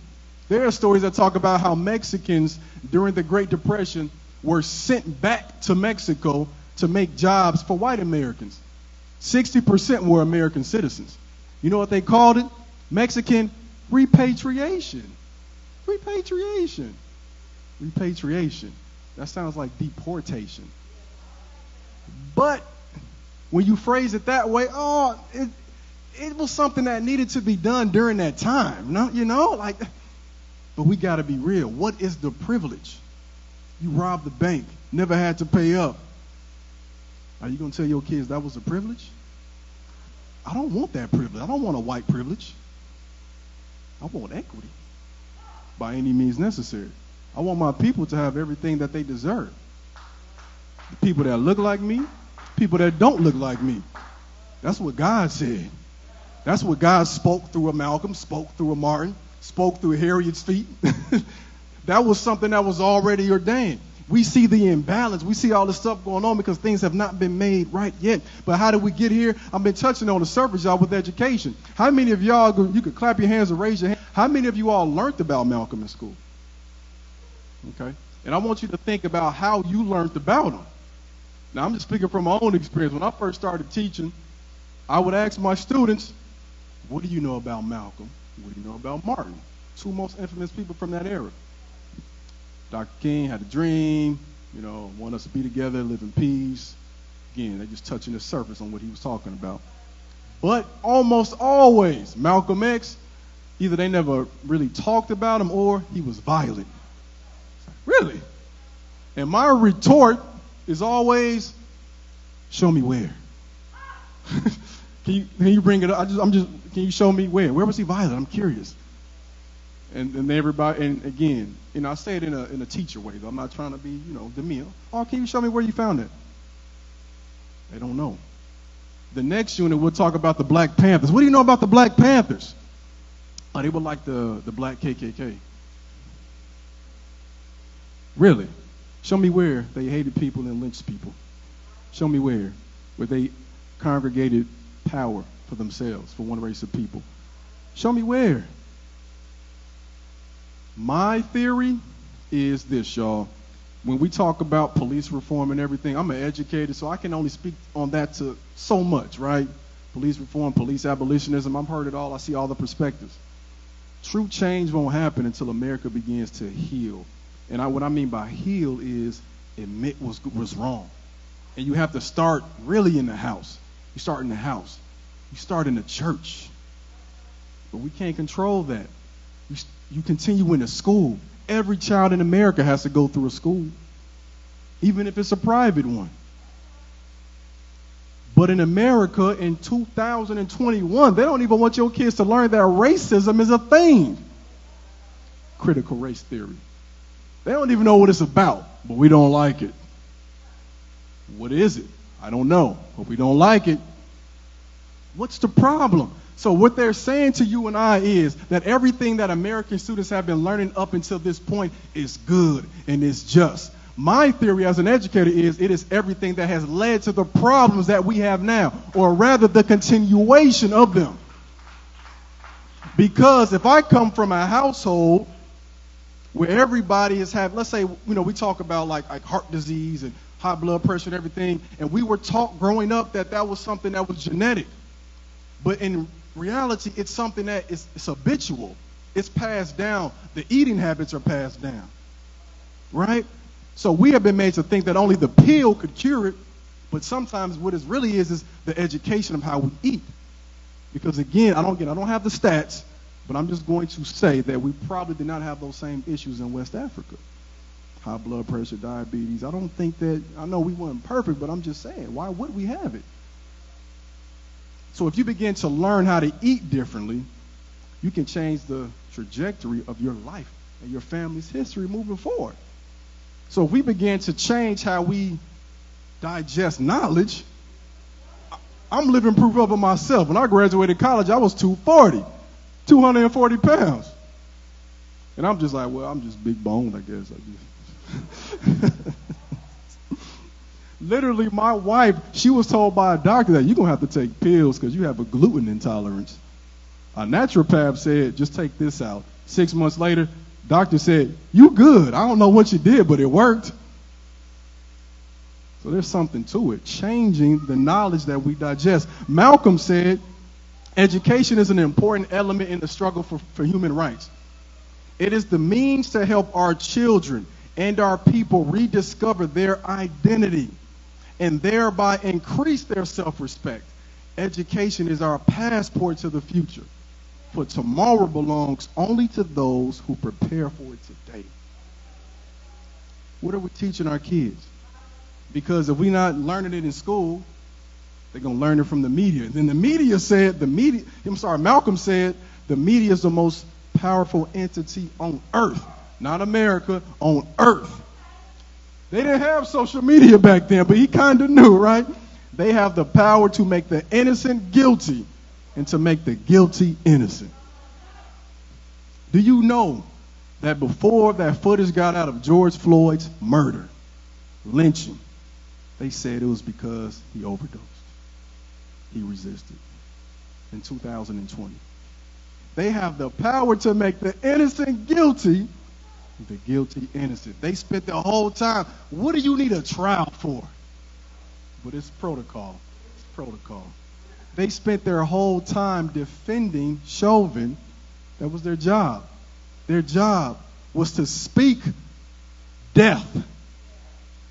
There are stories that talk about how Mexicans during the Great Depression were sent back to Mexico to make jobs for white Americans. 60% were American citizens. You know what they called it? Mexican repatriation. Repatriation. Repatriation. That sounds like deportation. But when you phrase it that way, it was something that needed to be done during that time. But we got to be real. What is the privilege? You robbed the bank, never had to pay up. Are you going to tell your kids that was a privilege? I don't want that privilege. I don't want a white privilege. I want equity by any means necessary. I want my people to have everything that they deserve. The people that look like me, people that don't look like me. That's what God said. That's what God spoke through a Malcolm, spoke through a Martin, spoke through Harriet's feet. That was something that was already ordained. We see the imbalance. We see all this stuff going on because things have not been made right yet. But how did we get here? I've been touching on the surface, y'all, with education. How many of y'all, you could clap your hands or raise your hand, how many of you all learned about Malcolm in school? Okay. And I want you to think about how you learned about him. Now, I'm just speaking from my own experience. When I first started teaching, I would ask my students, what do you know about Malcolm? What do you know about Martin? Two most infamous people from that era. Dr. King had a dream, want us to be together, live in peace. Again, they're just touching the surface on what he was talking about. But almost always, Malcolm X, either they never really talked about him or he was violent. Really? And my retort is always, show me where. Can you bring it up? Can you show me where? Where was he violent? I'm curious. And everybody, and again, I say it in a teacher way, though. I'm not trying to be, demean. Oh, can you show me where you found it? They don't know. The next unit, we'll talk about the Black Panthers. What do you know about the Black Panthers? Oh, they were like the Black KKK. Really? Show me where they hated people and lynched people. Show me where they congregated power for themselves, for one race of people. Show me where. My theory is this, y'all. When we talk about police reform and everything, I'm an educator, so I can only speak on that to so much, right? Police reform, police abolitionism, I've heard it all. I see all the perspectives. True change won't happen until America begins to heal. And what I mean by heal is admit was wrong. And you have to start really in the house. You start in the house. You start in the church. But we can't control that. You continue in a school. Every child in America has to go through a school, even if it's a private one. But in America in 2021, they don't even want your kids to learn that racism is a thing. Critical race theory. They don't even know what it's about, but we don't like it. What is it? I don't know, but we don't like it. What's the problem? So what they're saying to you and I is that everything that American students have been learning up until this point is good and is just. My theory as an educator is it is everything that has led to the problems that we have now, or rather the continuation of them. Because if I come from a household where everybody has had, let's say, we talk about like heart disease and high blood pressure and everything, and we were taught growing up that was something that was genetic. But in reality, it's something that it's habitual. It's passed down. The eating habits are passed down, right? So we have been made to think that only the pill could cure it, but sometimes what it really is the education of how we eat. Because again, I don't have the stats, but I'm just going to say that we probably did not have those same issues in West Africa. High blood pressure, diabetes. I don't think that, I know we weren't perfect, but I'm just saying, why would we have it? So if you begin to learn how to eat differently, you can change the trajectory of your life and your family's history moving forward. So if we begin to change how we digest knowledge, I'm living proof of it myself. When I graduated college, I was 240 pounds. And I'm just like, well, I'm just big boned, I guess. Literally, my wife, she was told by a doctor that you're going to have to take pills because you have a gluten intolerance. A naturopath said, just take this out. 6 months later, doctor said, you good. I don't know what you did, but it worked. So there's something to it, changing the knowledge that we digest. Malcolm said, education is an important element in the struggle for human rights. It is the means to help our children and our people rediscover their identity and thereby increase their self-respect. Education is our passport to the future. For tomorrow belongs only to those who prepare for it today. What are we teaching our kids? Because if we're not learning it in school, they're going to learn it from the media. Then the media said, Malcolm said, the media is the most powerful entity on earth. Not America, on earth. They didn't have social media back then, but he kind of knew, right? They have the power to make the innocent guilty and to make the guilty innocent. Do you know that before that footage got out of George Floyd's murder, lynching, they said it was because he overdosed. He resisted. In 2020. They have the power to make the innocent guilty, the guilty innocent. They spent the whole time. What do you need a trial for? But it's protocol. It's protocol. They spent their whole time defending Chauvin. That was their job. Their job was to speak death,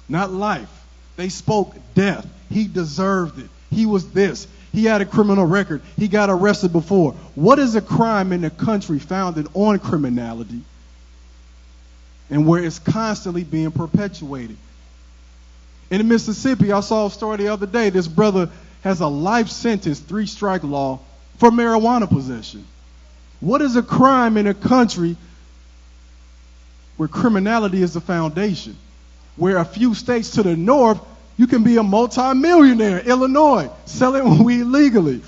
not life. They spoke death. He deserved it. He was this. He had a criminal record. He got arrested before. What is a crime in a country founded on criminality and where it's constantly being perpetuated? In Mississippi, I saw a story the other day. This brother has a life sentence, 3-strike law, for marijuana possession. What is a crime in a country where criminality is the foundation? Where a few states to the north, you can be a multi-millionaire. Illinois, selling weed legally.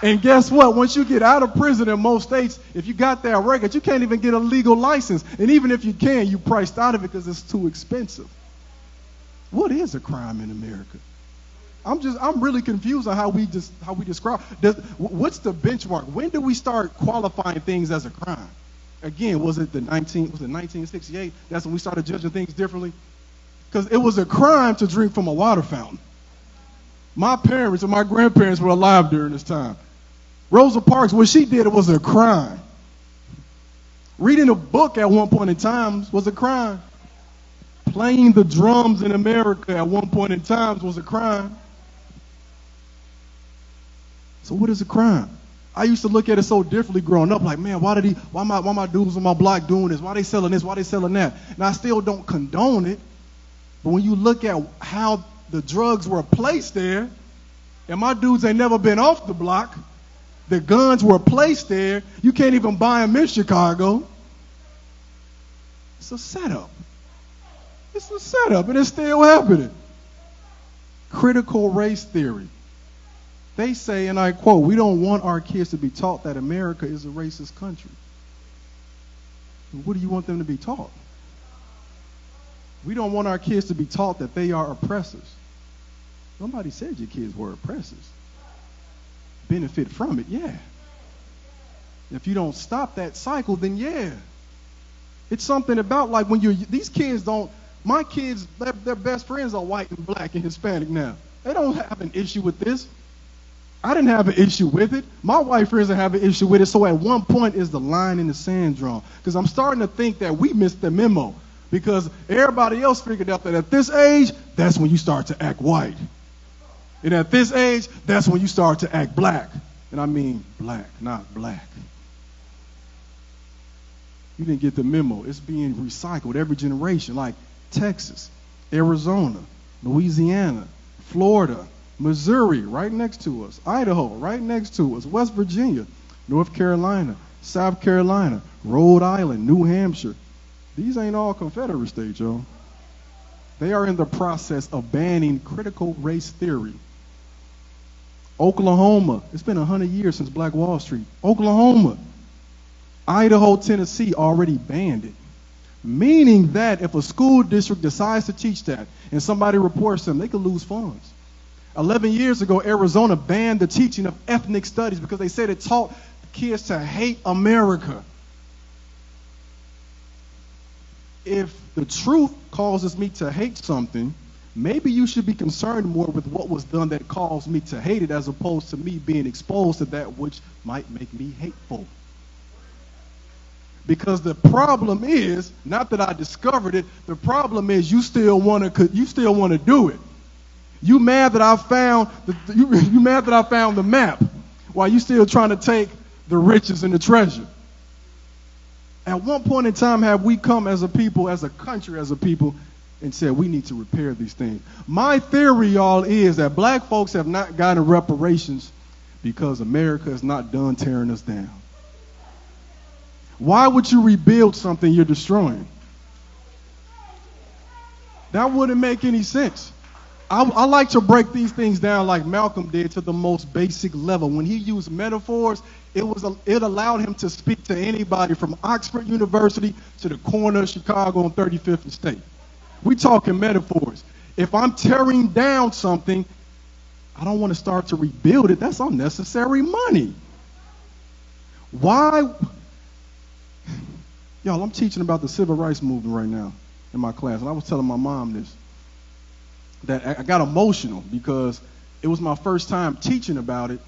And guess what? Once you get out of prison in most states, if you got that record, you can't even get a legal license. And even if you can, you priced out of it because it's too expensive. What is a crime in America? I'm really confused on how we describe. What's the benchmark? When do we start qualifying things as a crime? Again, was it 1968? That's when we started judging things differently. Because it was a crime to drink from a water fountain. My parents and my grandparents were alive during this time. Rosa Parks, what she did, it was a crime. Reading a book at one point in time was a crime. Playing the drums in America at one point in time was a crime. So what is a crime? I used to look at it so differently growing up, like, man, why my dudes on my block doing this? Why they selling this? Why they selling that? And I still don't condone it. But when you look at how the drugs were placed there, and my dudes ain't never been off the block, the guns were placed there, you can't even buy them in Chicago. It's a setup. It's a setup, and it's still happening. Critical race theory. They say, and I quote, we don't want our kids to be taught that America is a racist country. What do you want them to be taught? We don't want our kids to be taught that they are oppressors. Nobody said your kids were oppressors. Benefit from it, yeah. If you don't stop that cycle, then yeah. It's something about like when these kids don't, my kids, their best friends are white and black and Hispanic now. They don't have an issue with this. I didn't have an issue with it. My white friends didn't have an issue with it. So at one point is the line in the sand drawn. Because I'm starting to think that we missed the memo. Because everybody else figured out that at this age, that's when you start to act white. And at this age, that's when you start to act black. And I mean black, not black. You didn't get the memo. It's being recycled every generation, like Texas, Arizona, Louisiana, Florida, Missouri, right next to us, Idaho, right next to us, West Virginia, North Carolina, South Carolina, Rhode Island, New Hampshire. These ain't all Confederate states, y'all. They are in the process of banning critical race theory. Oklahoma, it's been 100 years since Black Wall Street. Oklahoma, Idaho, Tennessee already banned it. Meaning that if a school district decides to teach that and somebody reports them, they could lose funds. 11 years ago, Arizona banned the teaching of ethnic studies because they said it taught kids to hate America. If the truth causes me to hate something, maybe you should be concerned more with what was done that caused me to hate it as opposed to me being exposed to that which might make me hateful. Because the problem is, not that I discovered it, the problem is you still want to do it. You mad that I found you mad that I found the map while you still trying to take the riches and the treasure. At one point in time have we come as a people, as a country, as a people, and said we need to repair these things. My theory, y'all, is that black folks have not gotten reparations because America is not done tearing us down. Why would you rebuild something you're destroying? That wouldn't make any sense. I like to break these things down like Malcolm did to the most basic level. When he used metaphors, it allowed him to speak to anybody from Oxford University to the corner of Chicago on 35th and State. We talking metaphors. If I'm tearing down something, I don't want to start to rebuild it. That's unnecessary money. Why? Y'all, I'm teaching about the civil rights movement right now in my class, and I was telling my mom this, that I got emotional because it was my first time teaching about it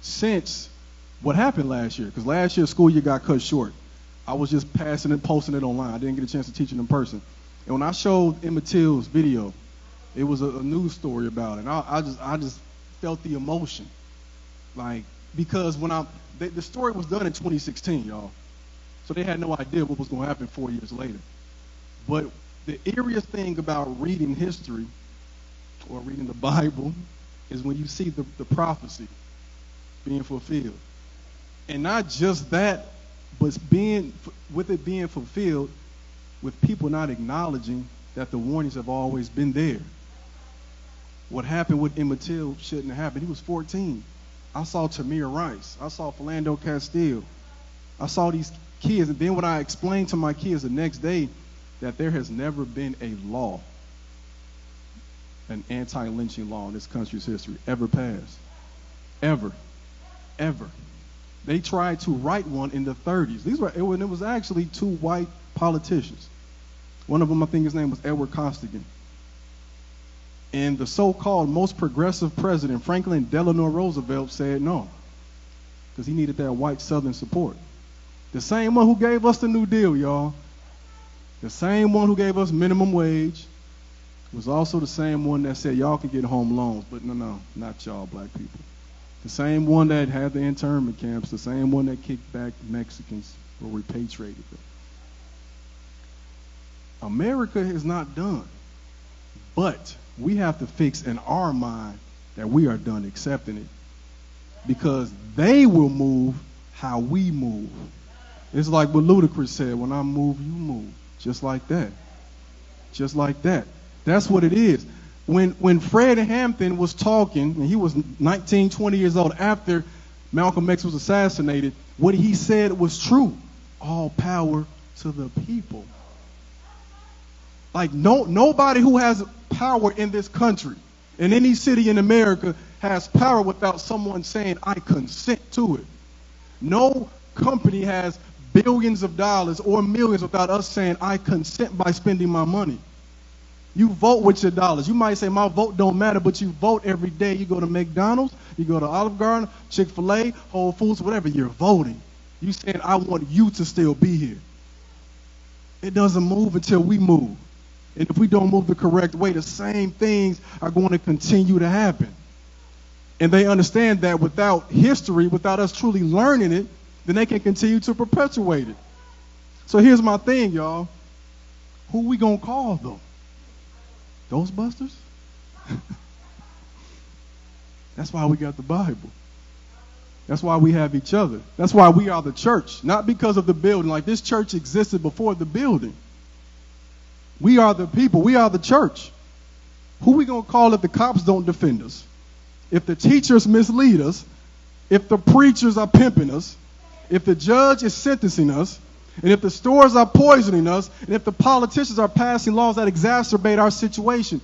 since what happened last year. Because last year, school year got cut short. I was just passing it, posting it online. I didn't get a chance to teach it in person. And when I showed Emmett Till's video, it was a news story about it. And I just felt the emotion. Like, because when the story was done in 2016, y'all. So they had no idea what was going to happen 4 years later. But the eeriest thing about reading history or reading the Bible is when you see the prophecy being fulfilled. And not just that, but with it being fulfilled, with people not acknowledging that the warnings have always been there. What happened with Emmett Till shouldn't have happened. He was 14. I saw Tamir Rice. I saw Philando Castile. I saw these kids. And then when I explained to my kids the next day that there has never been a law, an anti-lynching law in this country's history, ever passed. Ever. Ever. They tried to write one in the 30s. It was actually two white politicians. One of them, I think his name was Edward Costigan. And the so-called most progressive president, Franklin Delano Roosevelt, said no, because he needed that white Southern support. The same one who gave us the New Deal, y'all. The same one who gave us minimum wage was also the same one that said y'all can get home loans, but no, not y'all black people. The same one that had the internment camps, the same one that kicked back Mexicans or repatriated them. America is not done, but we have to fix in our mind that we are done accepting it, because they will move how we move. It's like what Ludacris said, when I move, you move. Just like that. Just like that. That's what it is. When Fred Hampton was talking, and he was 19, 20 years old after Malcolm X was assassinated, what he said was true. All power to the people. Like nobody who has power in this country, in any city in America, has power without someone saying, I consent to it. No company has billions of dollars or millions without us saying, I consent by spending my money. You vote with your dollars. You might say, my vote don't matter, but you vote every day. You go to McDonald's, you go to Olive Garden, Chick-fil-A, Whole Foods, whatever, you're voting. You saying, I want you to still be here. It doesn't move until we move. And if we don't move the correct way, the same things are going to continue to happen. And they understand that without history, without us truly learning it, then they can continue to perpetuate it. So here's my thing, y'all. Who we going to call, though? Ghostbusters? That's why we got the Bible. That's why we have each other. That's why we are the church. Not because of the building. Like, this church existed before the building. We are the people. We are the church. Who we going to call if the cops don't defend us? If the teachers mislead us? If the preachers are pimping us? If the judge is sentencing us? And if the stores are poisoning us, and if the politicians are passing laws that exacerbate our situation,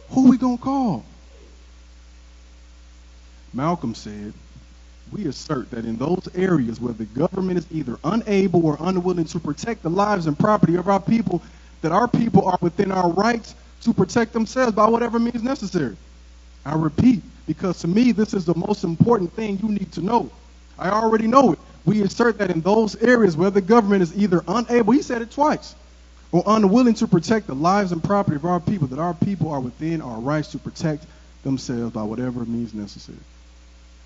who are we going to call? Malcolm said, we assert that in those areas where the government is either unable or unwilling to protect the lives and property of our people, that our people are within our rights to protect themselves by whatever means necessary. I repeat, because to me, this is the most important thing you need to know. I already know it. We assert that in those areas where the government is either unable, he said it twice, or unwilling to protect the lives and property of our people, that our people are within our rights to protect themselves by whatever means necessary.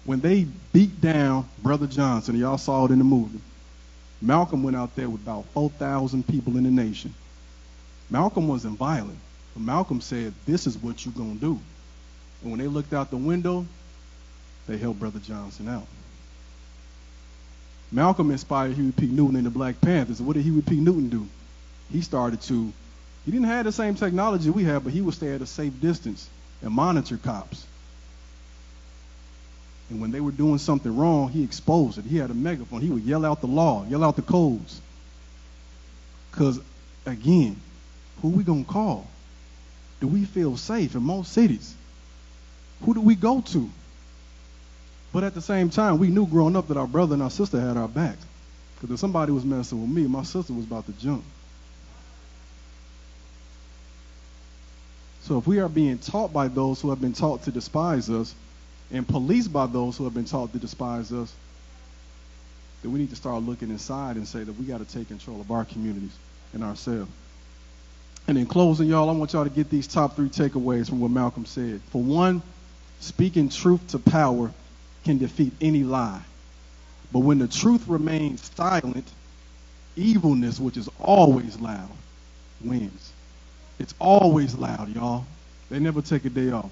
When they beat down Brother Johnson, and y'all saw it in the movie, Malcolm went out there with about 4,000 people in the nation. Malcolm wasn't violent, but Malcolm said, this is what you're going to do. And when they looked out the window, they helped Brother Johnson out. Malcolm inspired Huey P. Newton in the Black Panthers. What did Huey P. Newton do? He didn't have the same technology we have, but he would stay at a safe distance and monitor cops. And when they were doing something wrong, he exposed it. He had a megaphone. He would yell out the law, yell out the codes. Because, again, who we going to call? Do we feel safe in most cities? Who do we go to? But at the same time, we knew growing up that our brother and our sister had our backs. Because if somebody was messing with me, my sister was about to jump. So if we are being taught by those who have been taught to despise us, and policed by those who have been taught to despise us, then we need to start looking inside and say that we got to take control of our communities and ourselves. And in closing, y'all, I want y'all to get these top 3 takeaways from what Malcolm said. For one, speaking truth to power can defeat any lie. But when the truth remains silent, evilness, which is always loud, wins. It's always loud, y'all. They never take a day off.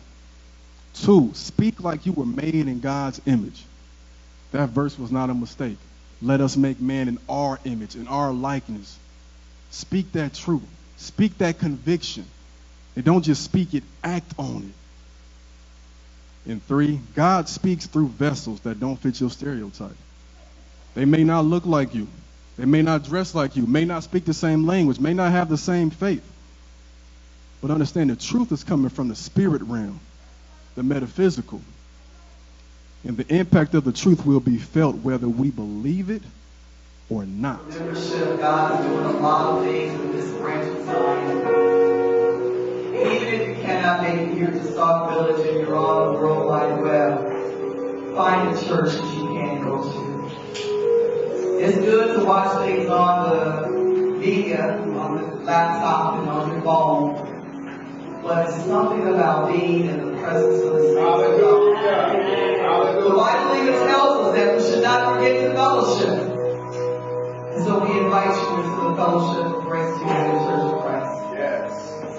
2, speak like you were made in God's image. That verse was not a mistake. Let us make man in our image, in our likeness. Speak that truth. Speak that conviction. And don't just speak it, act on it. And 3, God speaks through vessels that don't fit your stereotype. They may not look like you. They may not dress like you, may not speak the same language, may not have the same faith. But understand the truth is coming from the spirit realm, the metaphysical. And the impact of the truth will be felt whether we believe it or not. Membership, God is doing a lot of things with this branch of Zion. Even if you cannot make it here to Stock Village and you're on the World Wide Web, find a church that you can go to. It's good to watch things on the media, on the laptop and on your phone. But it's something about being in the presence of the Spirit. The Bible even tells us that we should not forget the fellowship. And so we invite you into the fellowship of Grace Community Church of Christ. Yes.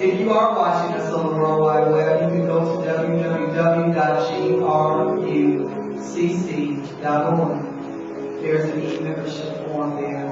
If you are watching us on the World Wide Web, you can go to www.grucc.org. There's an e-membership form there.